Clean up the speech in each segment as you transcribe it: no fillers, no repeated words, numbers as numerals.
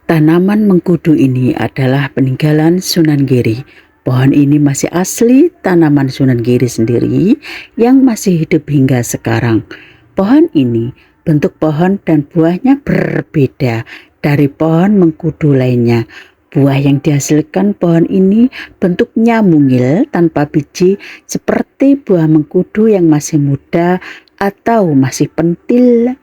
Tanaman mengkudu ini adalah peninggalan Sunan Giri. Pohon ini masih asli tanaman Sunan Giri sendiri yang masih hidup hingga sekarang. Pohon ini bentuk pohon dan buahnya berbeda dari pohon mengkudu lainnya. Buah yang dihasilkan pohon ini bentuknya mungil tanpa biji seperti buah mengkudu yang masih muda atau masih pentil.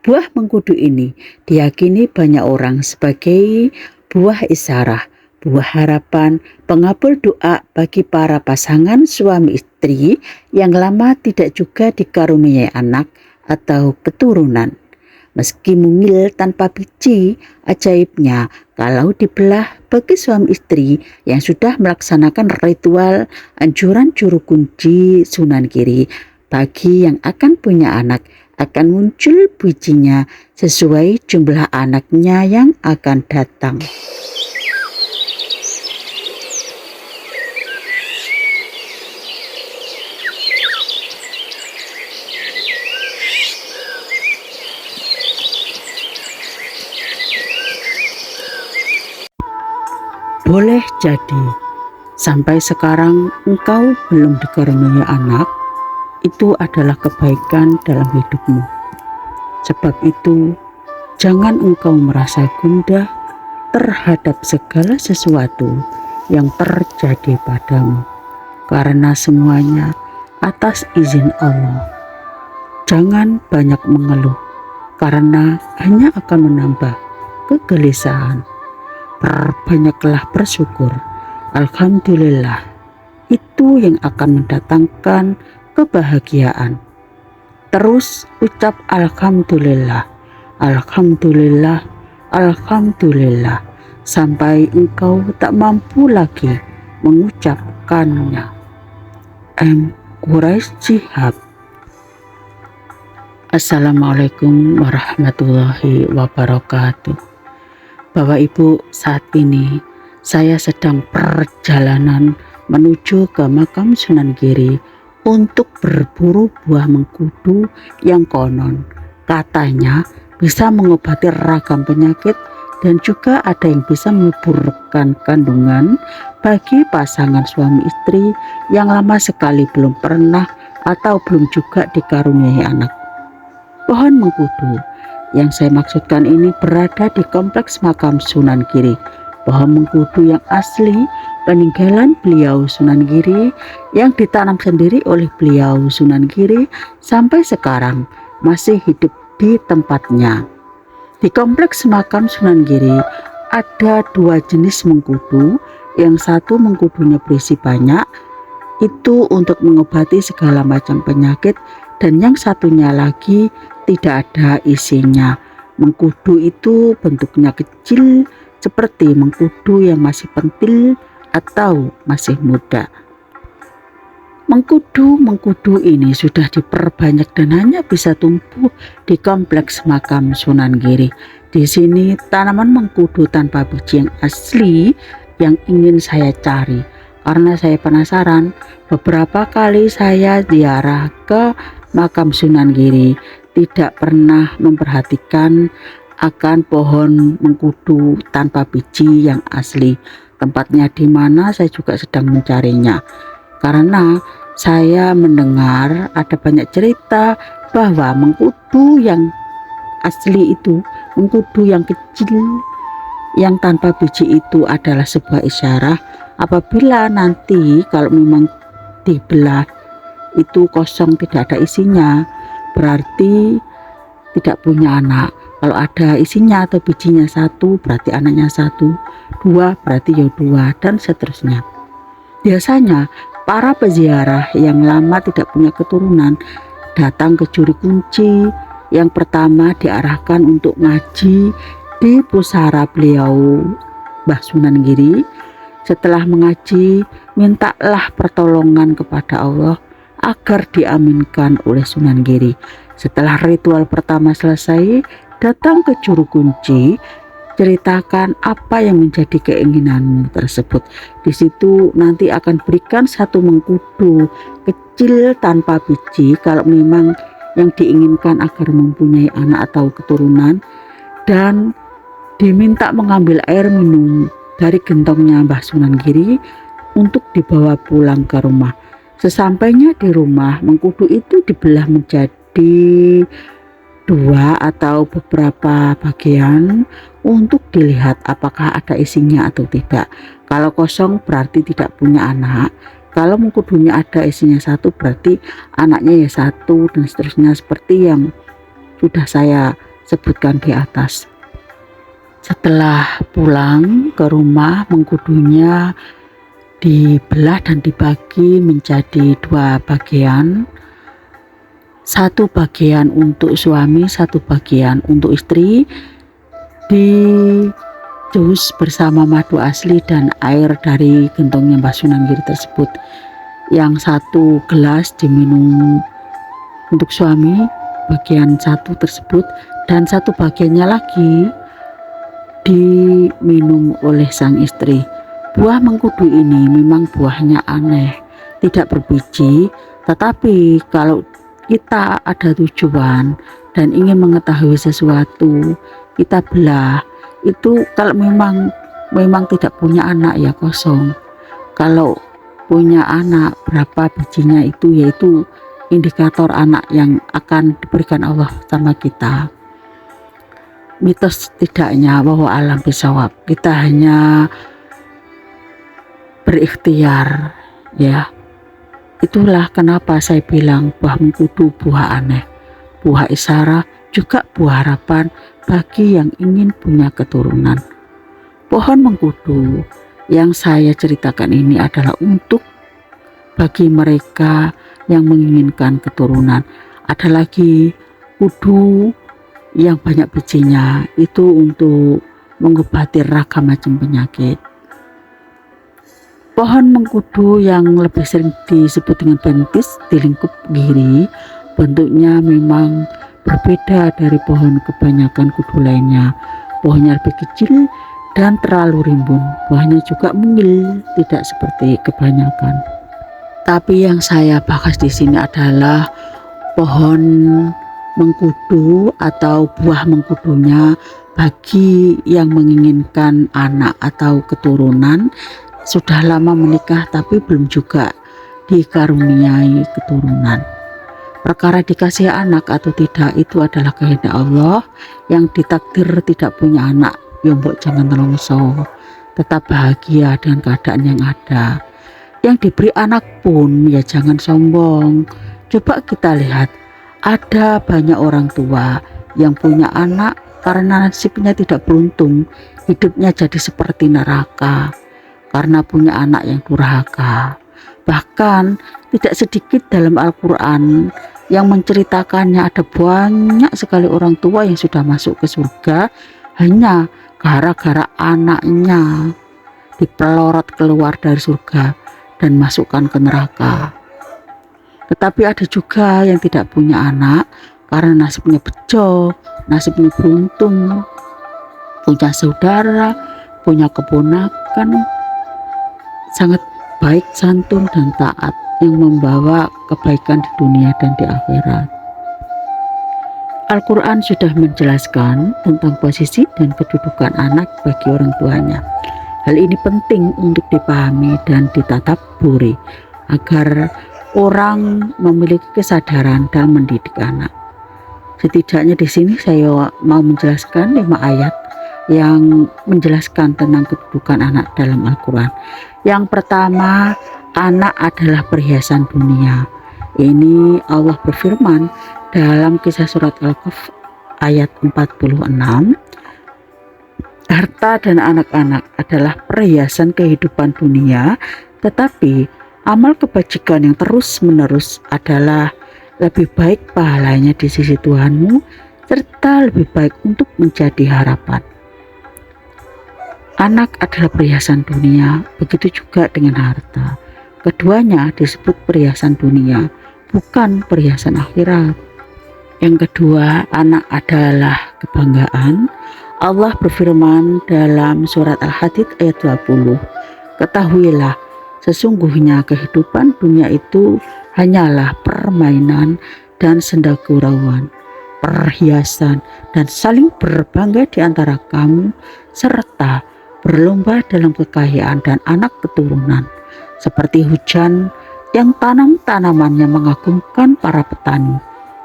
Buah mengkudu ini diyakini banyak orang sebagai buah isyarah, buah harapan, pengabul doa bagi para pasangan suami istri yang lama tidak juga dikaruniai anak atau keturunan. Meski mungil tanpa biji, ajaibnya kalau dibelah bagi suami istri yang sudah melaksanakan ritual anjuran juru kunci Sunan Giri, bagi yang akan punya anak akan muncul bijinya sesuai jumlah anaknya yang akan datang. Boleh jadi sampai sekarang engkau belum dikaruniai anak, itu adalah kebaikan dalam hidupmu. Sebab itu, jangan engkau merasa gundah terhadap segala sesuatu yang terjadi padamu, karena semuanya atas izin Allah. Jangan banyak mengeluh, karena hanya akan menambah kegelisahan. Perbanyaklah bersyukur, alhamdulillah, itu yang akan mendatangkan kebahagiaan. Terus ucap alhamdulillah, alhamdulillah, alhamdulillah sampai engkau tak mampu lagi mengucapkannya. M. Quraisy Shihab. Assalamualaikum warahmatullahi wabarakatuh. Bapak Ibu, saat ini saya sedang perjalanan menuju ke makam Sunan Giri untuk berburu buah mengkudu yang konon katanya bisa mengobati ragam penyakit dan juga ada yang bisa menyuburkan kandungan bagi pasangan suami istri yang lama sekali belum pernah atau belum juga dikaruniai anak. Pohon mengkudu yang saya maksudkan ini berada di kompleks makam Sunan Giri. Pohon mengkudu yang asli peninggalan beliau Sunan Giri yang ditanam sendiri oleh beliau Sunan Giri sampai sekarang masih hidup di tempatnya. Di kompleks makam Sunan Giri ada dua jenis mengkudu. Yang satu mengkudunya berisi banyak, itu untuk mengobati segala macam penyakit, dan yang satunya lagi tidak ada isinya. Mengkudu itu bentuknya kecil seperti mengkudu yang masih pentil atau masih muda. Mengkudu ini sudah diperbanyak dan hanya bisa tumbuh di kompleks makam Sunan Giri. Di sini tanaman mengkudu tanpa biji yang asli yang ingin saya cari, karena saya penasaran. Beberapa kali saya ziarah ke makam Sunan Giri, tidak pernah memperhatikan akan pohon mengkudu tanpa biji yang asli. Tempatnya di mana saya juga sedang mencarinya, karena saya mendengar ada banyak cerita bahwa mengkudu yang asli itu, mengkudu yang kecil yang tanpa biji itu adalah sebuah isyarah apabila nanti kalau memang dibelah itu kosong, tidak ada isinya, berarti tidak punya anak. Kalau ada isinya atau bijinya satu, berarti anaknya satu, dua berarti ya dua, dan seterusnya. Biasanya para peziarah yang lama tidak punya keturunan datang ke juru kunci. Yang pertama diarahkan untuk ngaji di pusara beliau Mbah Sunan Giri. Setelah mengaji, mintalah pertolongan kepada Allah agar diaminkan oleh Sunan Giri. Setelah ritual pertama selesai, datang ke juru kunci, ceritakan apa yang menjadi keinginanmu tersebut. Di situ nanti akan berikan satu mengkudu kecil tanpa biji kalau memang yang diinginkan agar mempunyai anak atau keturunan, dan diminta mengambil air minum dari gentongnya Mbah Sunan Giri untuk dibawa pulang ke rumah. Sesampainya di rumah, mengkudu itu dibelah menjadi dua atau beberapa bagian untuk dilihat apakah ada isinya atau tidak. Kalau kosong berarti tidak punya anak. Kalau mengkudunya ada isinya satu berarti anaknya ya satu, dan seterusnya seperti yang sudah saya sebutkan di atas. Setelah pulang ke rumah, mengkudunya dibelah dan dibagi menjadi dua bagian. Satu bagian untuk suami, satu bagian untuk istri. Dijus bersama madu asli dan air dari gentongnya Mbah Sunan Giri tersebut. Yang satu gelas diminum untuk suami, bagian satu tersebut, dan satu bagiannya lagi diminum oleh sang istri. Buah mengkudu ini memang buahnya aneh, tidak berbiji, tetapi kalau kita ada tujuan dan ingin mengetahui sesuatu, kita belah. Itu kalau memang tidak punya anak ya kosong. Kalau punya anak, berapa bijinya itu, yaitu indikator anak yang akan diberikan Allah sama kita. Mitos tidaknya bahwa alam bisawab, kita hanya berikhtiar, ya. Itulah kenapa saya bilang buah mengkudu buah aneh, buah isyarat, juga buah harapan bagi yang ingin punya keturunan. Pohon mengkudu yang saya ceritakan ini adalah untuk bagi mereka yang menginginkan keturunan. Ada lagi kudu yang banyak bijinya, itu untuk mengobati ragam macam penyakit. Pohon mengkudu yang lebih sering disebut dengan bentis di lingkup Giri, bentuknya memang berbeda dari pohon kebanyakan kudu lainnya. Pohonnya lebih kecil dan terlalu rimbun. Buahnya juga mungil, tidak seperti kebanyakan. Tapi yang saya bahas di sini adalah pohon mengkudu atau buah mengkudunya bagi yang menginginkan anak atau keturunan, sudah lama menikah tapi belum juga dikaruniai keturunan. Perkara dikasih anak atau tidak itu adalah kehendak Allah. Yang ditakdir tidak punya anak, ya mbok jangan nelongso, tetap bahagia dengan keadaan yang ada. Yang diberi anak pun ya jangan sombong. Coba kita lihat, ada banyak orang tua yang punya anak karena nasibnya tidak beruntung, hidupnya jadi seperti neraka karena punya anak yang durhaka. Bahkan tidak sedikit dalam Al-Quran yang menceritakannya ada banyak sekali orang tua yang sudah masuk ke surga hanya gara-gara anaknya dipelorot keluar dari surga dan masukkan ke neraka. Tetapi ada juga yang tidak punya anak karena nasibnya bejo, nasibnya beruntung, punya saudara, punya keponakan sangat baik, santun dan taat yang membawa kebaikan di dunia dan di akhirat. Al-Quran sudah menjelaskan tentang posisi dan kedudukan anak bagi orang tuanya. Hal ini penting untuk dipahami dan ditadabburi agar orang memiliki kesadaran dalam mendidik anak. Setidaknya di sini saya mau menjelaskan 5 ayat yang menjelaskan tentang kedudukan anak dalam Al-Quran. Yang pertama, anak adalah perhiasan dunia. Ini Allah berfirman dalam kisah surat Al-Kahf ayat 46. Harta dan anak-anak adalah perhiasan kehidupan dunia, tetapi amal kebajikan yang terus-menerus adalah lebih baik pahalanya di sisi Tuhanmu, serta lebih baik untuk menjadi harapan. Anak adalah perhiasan dunia, begitu juga dengan harta. Keduanya disebut perhiasan dunia, bukan perhiasan akhirat. Yang kedua, anak adalah kebanggaan. Allah berfirman dalam surat Al-Hadid ayat 20, ketahuilah, sesungguhnya kehidupan dunia itu hanyalah permainan dan senda gurauan. perhiasan, dan saling berbangga di antara kamu, serta berlomba dalam kekayaan dan anak keturunan, seperti hujan yang tanamannya mengagumkan para petani.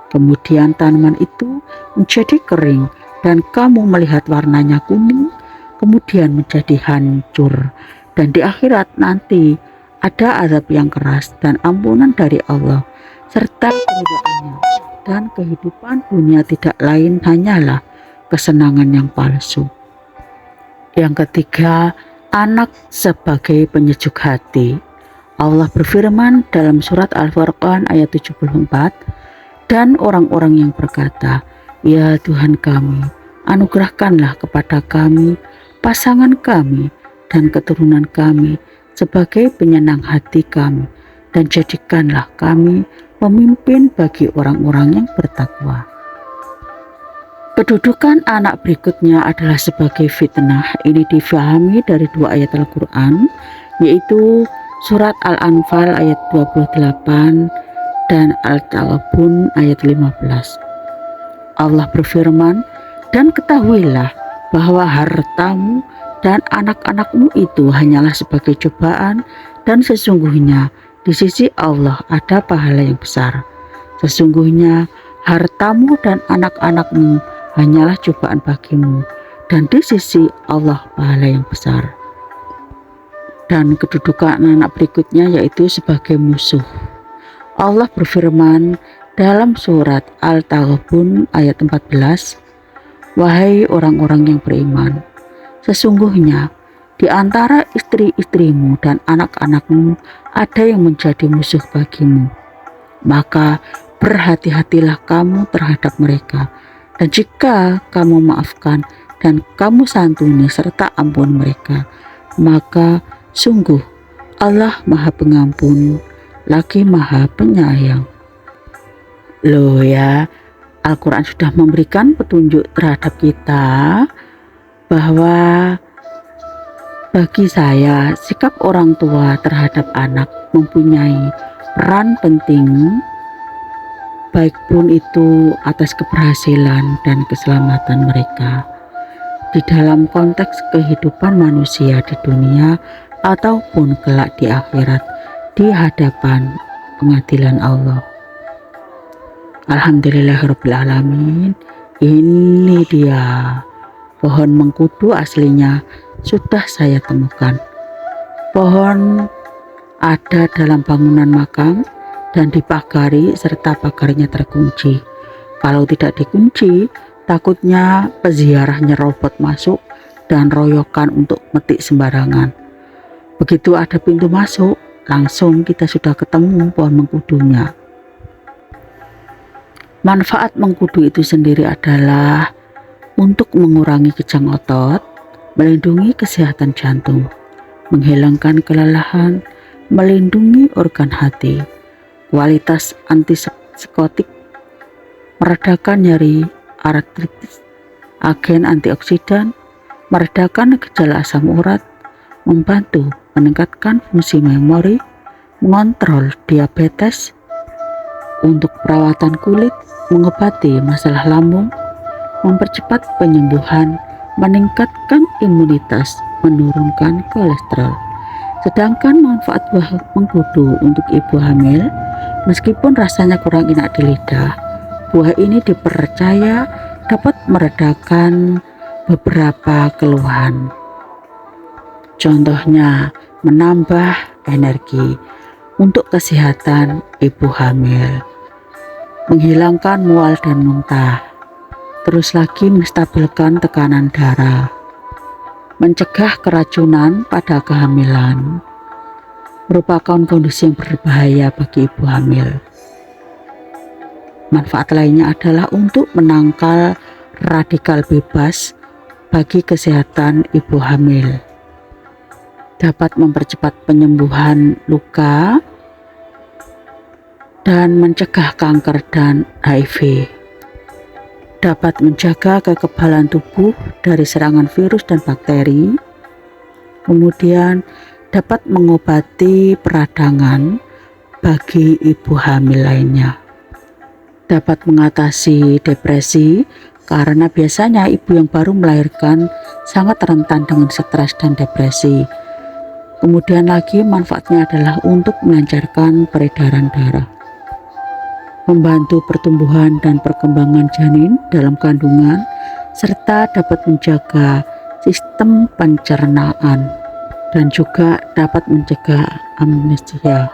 Kemudian tanaman itu menjadi kering dan kamu melihat warnanya kuning, kemudian menjadi hancur. Dan di akhirat nanti ada azab yang keras dan ampunan dari Allah serta keridaannya. Dan kehidupan dunia tidak lain hanyalah kesenangan yang palsu. Yang ketiga, anak sebagai penyejuk hati. Allah berfirman dalam surat Al-Furqan ayat 74, dan orang-orang yang berkata, "Ya Tuhan kami, anugerahkanlah kepada kami pasangan kami dan keturunan kami sebagai penyenang hati kami, dan jadikanlah kami pemimpin bagi orang-orang yang bertakwa." Kedudukan anak berikutnya adalah sebagai fitnah. Ini difahami dari dua ayat Al-Quran, yaitu surat Al-Anfal ayat 28 dan Al-Taghabun ayat 15. Allah berfirman, "Dan ketahuilah bahwa hartamu dan anak-anakmu itu hanyalah sebagai cobaan, dan sesungguhnya di sisi Allah ada pahala yang besar. Sesungguhnya hartamu dan anak-anakmu hanyalah cobaan bagimu, dan di sisi Allah pahala yang besar." Dan kedudukan anak berikutnya yaitu sebagai musuh. Allah berfirman dalam surat Al-Taghabun ayat 14, "Wahai orang-orang yang beriman, sesungguhnya di antara istri-istrimu dan anak-anakmu ada yang menjadi musuh bagimu. Maka berhati-hatilah kamu terhadap mereka, dan jika kamu maafkan dan kamu santuni serta ampun mereka, maka sungguh Allah Maha Pengampun lagi Maha Penyayang." Loh ya, Al-Quran sudah memberikan petunjuk terhadap kita bahwa bagi saya sikap orang tua terhadap anak mempunyai peran penting, baik pun itu atas keberhasilan dan keselamatan mereka di dalam konteks kehidupan manusia di dunia ataupun kelak di akhirat di hadapan pengadilan Allah. Alhamdulillahirrabbilalamin. Ini dia pohon mengkudu aslinya sudah saya temukan. Pohon ada dalam bangunan makam dan dipagari serta pagarnya terkunci. Kalau tidak dikunci, takutnya peziarah nyerobot masuk dan royokan untuk metik sembarangan. Begitu ada pintu masuk, langsung kita sudah ketemu pohon mengkudunya. Manfaat mengkudu itu sendiri adalah untuk mengurangi kejang otot, melindungi kesehatan jantung, menghilangkan kelelahan, melindungi organ hati, kualitas antipsikotik, meredakan nyeri, artritis, agen antioksidan, meredakan gejala asam urat, membantu meningkatkan fungsi memori, mengontrol diabetes, untuk perawatan kulit, mengobati masalah lambung, mempercepat penyembuhan, meningkatkan imunitas, menurunkan kolesterol. Sedangkan manfaat buah mengkudu untuk ibu hamil, meskipun rasanya kurang enak di lidah, buah ini dipercaya dapat meredakan beberapa keluhan. Contohnya, menambah energi untuk kesehatan ibu hamil, menghilangkan mual dan muntah, terus lagi menstabilkan tekanan darah, mencegah keracunan pada kehamilan, merupakan kondisi yang berbahaya bagi ibu hamil. Manfaat lainnya adalah untuk menangkal radikal bebas bagi kesehatan ibu hamil, dapat mempercepat penyembuhan luka dan mencegah kanker dan HIV, dapat menjaga kekebalan tubuh dari serangan virus dan bakteri, kemudian dapat mengobati peradangan bagi ibu hamil lainnya, dapat mengatasi depresi karena biasanya ibu yang baru melahirkan sangat rentan dengan stres dan depresi. Kemudian lagi manfaatnya adalah untuk melancarkan peredaran darah, membantu pertumbuhan dan perkembangan janin dalam kandungan, serta dapat menjaga sistem pencernaan dan juga dapat mencegah amnesia.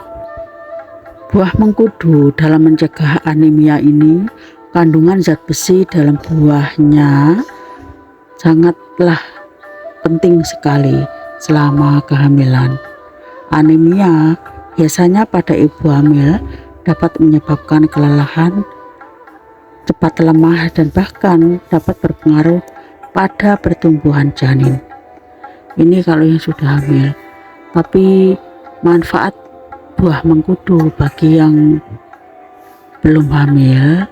Buah mengkudu dalam mencegah anemia ini, kandungan zat besi dalam buahnya sangatlah penting sekali selama kehamilan. Anemia biasanya pada ibu hamil dapat menyebabkan kelelahan, cepat lemah, dan bahkan dapat berpengaruh pada pertumbuhan janin. Ini kalau yang sudah hamil. Tapi manfaat buah mengkudu bagi yang belum hamil,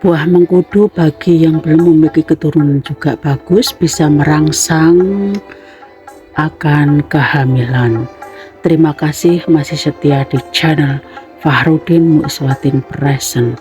buah mengkudu bagi yang belum memiliki keturunan juga bagus, bisa merangsang akan kehamilan. Terima kasih masih setia di channel Fahrudin Muiswatin Present.